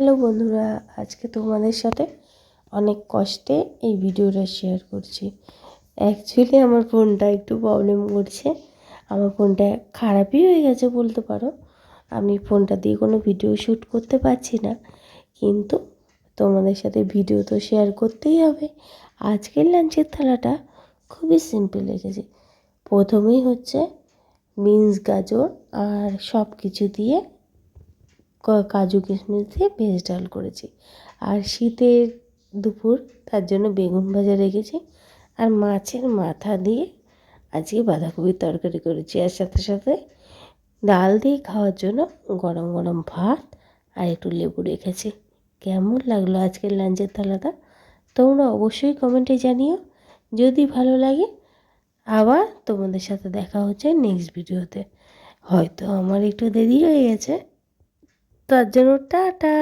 Hello বন্ধুরা, আজকে তোমাদের সাথে অনেক কষ্টে এই ভিডিওটা শেয়ার করছি। অ্যাকচুয়ালি আমার ফোনটা একটু প্রবলেম করছে। আমার ফোনটা খারাপই হয়ে গেছে বলতে পারো। আমি ফোনটা দিয়ে কোনো ভিডিও শ্যুট করতে পারছি না, কিন্তু তোমাদের সাথে ভিডিও তো শেয়ার করতেই হবে। আজকের লাঞ্চের থালাটা খুবই সিম্পল রেখেছি। প্রথমেই হচ্ছে বিনস, গাজর আর সব কিছু দিয়ে কাজু কিশমিশ দিয়ে ভেজ ডাল করেছি। আর শীতের দুপুর, তার জন্য বেগুন ভাজা রেখেছি। আর মাছের মাথা দিয়ে আজকে বাঁধাকপির তরকারি করেছি। আর সাথে সাথে ডাল দিয়ে খাওয়ার জন্য গরম গরম ভাত আর একটু লেবু রেখেছি। কেমন লাগলো আজকের লাঞ্চের থালাটা তোমরা অবশ্যই কমেন্টে জানিও। যদি ভালো লাগে আবার তোমাদের সাথে দেখা হচ্ছে নেক্সট ভিডিওতে। হয়তো আমার একটু দেরি হয়ে গেছে, তার জন্য টাটা।